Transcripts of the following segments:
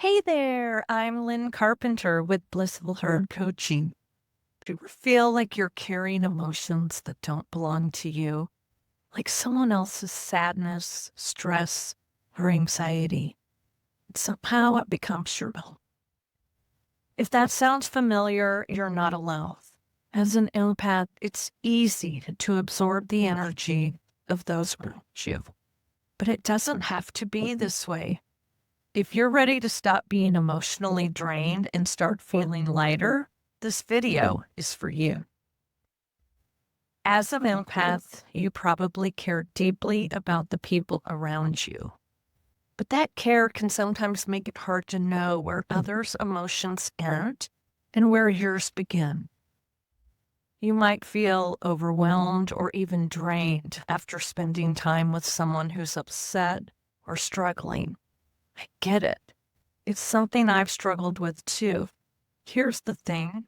Hey there, I'm Lynn Carpenter with Blissful Heart Coaching. Do you ever feel like you're carrying emotions that don't belong to you? Like someone else's sadness, stress, or anxiety? And somehow it becomes your own. If that sounds familiar, you're not alone. As an empath, it's easy to absorb the energy of those around you. But it doesn't have to be this way. If you're ready to stop being emotionally drained and start feeling lighter, this video is for you. As an empath, you probably care deeply about the people around you. But that care can sometimes make it hard to know where others' emotions end and where yours begin. You might feel overwhelmed or even drained after spending time with someone who's upset or struggling. I get it. It's something I've struggled with too. Here's the thing.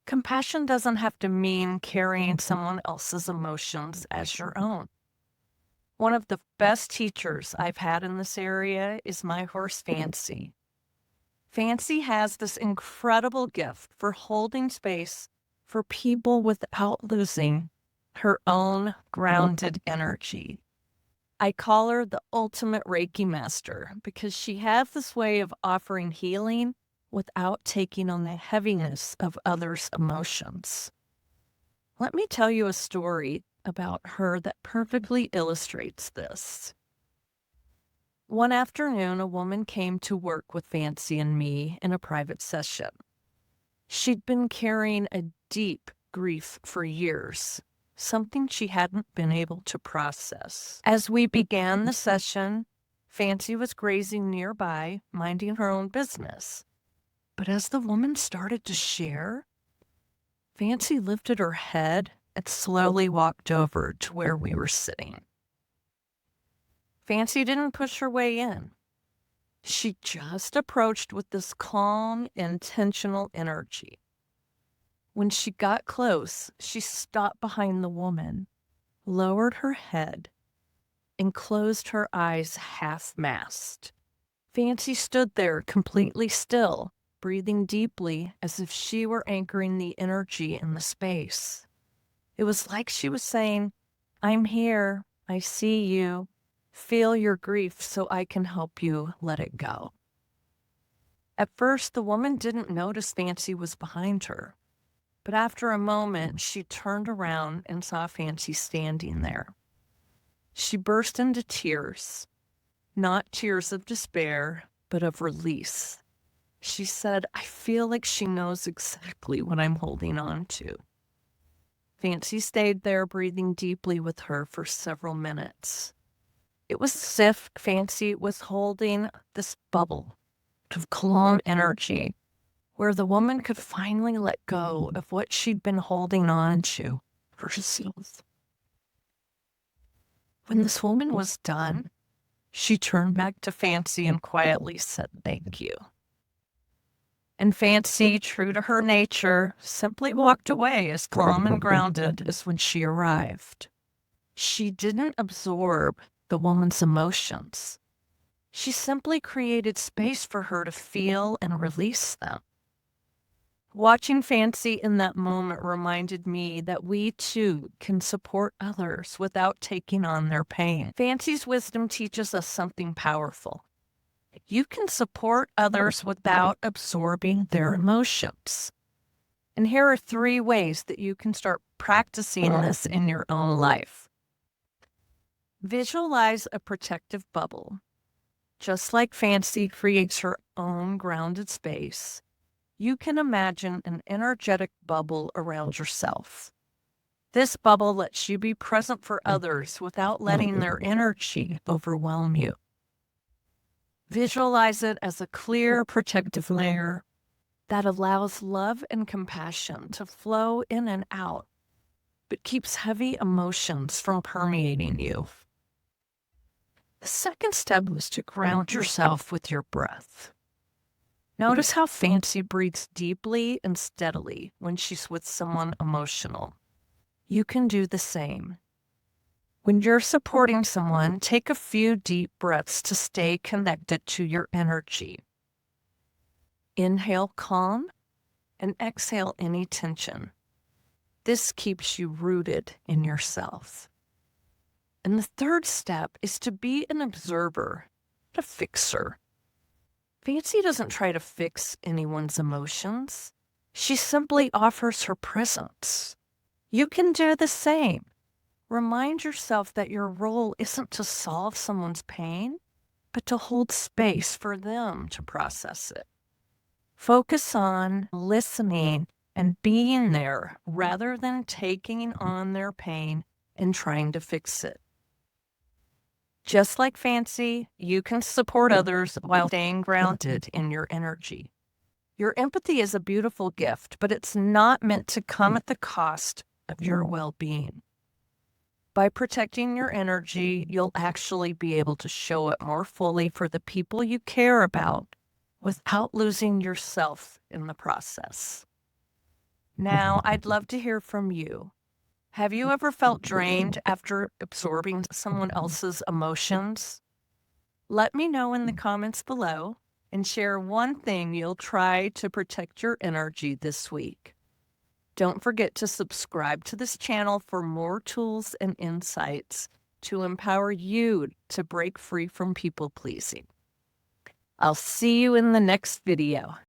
Compassion doesn't have to mean carrying someone else's emotions as your own. One of the best teachers I've had in this area is my horse, Fancy. Fancy has this incredible gift for holding space for people without losing her own grounded energy. I call her the ultimate Reiki master because she has this way of offering healing without taking on the heaviness of others' emotions. Let me tell you a story about her that perfectly illustrates this. One afternoon, a woman came to work with Fancy and me in a private session. She'd been carrying a deep grief for years, something she hadn't been able to process. As we began the session, Fancy was grazing nearby, minding her own business. But as the woman started to share, Fancy lifted her head and slowly walked over to where we were sitting. Fancy didn't push her way in. She just approached with this calm, intentional energy. When she got close, she stopped behind the woman, lowered her head, and closed her eyes half-masked. Fancy stood there completely still, breathing deeply as if she were anchoring the energy in the space. It was like she was saying, "I'm here, I see you, feel your grief so I can help you let it go." At first, the woman didn't notice Fancy was behind her. But after a moment, she turned around and saw Fancy standing there. She burst into tears, not tears of despair, but of release. She said, "I feel like she knows exactly what I'm holding on to." Fancy stayed there breathing deeply with her for several minutes. It was as if Fancy was holding this bubble of calm energy where the woman could finally let go of what she'd been holding on to for herself. When this woman was done, she turned back to Fancy and quietly said, "Thank you." And Fancy, true to her nature, simply walked away as calm and grounded as when she arrived. She didn't absorb the woman's emotions. She simply created space for her to feel and release them. Watching Fancy in that moment reminded me that we too can support others without taking on their pain. Fancy's wisdom teaches us something powerful. You can support others without absorbing their emotions. And here are 3 ways that you can start practicing this in your own life. Visualize a protective bubble. Just like Fancy creates her own grounded space, you can imagine an energetic bubble around yourself. This bubble lets you be present for others without letting their energy overwhelm you. Visualize it as a clear, protective layer that allows love and compassion to flow in and out, but keeps heavy emotions from permeating you. The second step is to ground yourself with your breath. Notice how Fancy breathes deeply and steadily when she's with someone emotional. You can do the same. When you're supporting someone, take a few deep breaths to stay connected to your energy. Inhale calm and exhale any tension. This keeps you rooted in yourself. And the third step is to be an observer, not a fixer. Fancy doesn't try to fix anyone's emotions. She simply offers her presence. You can do the same. Remind yourself that your role isn't to solve someone's pain, but to hold space for them to process it. Focus on listening and being there rather than taking on their pain and trying to fix it. Just like Fancy, you can support others while staying grounded in your energy. Your empathy is a beautiful gift, but it's not meant to come at the cost of your well-being. By protecting your energy, you'll actually be able to show it more fully for the people you care about without losing yourself in the process. Now, I'd love to hear from you. Have you ever felt drained after absorbing someone else's emotions? Let me know in the comments below and share one thing you'll try to protect your energy this week. Don't forget to subscribe to this channel for more tools and insights to empower you to break free from people pleasing. I'll see you in the next video.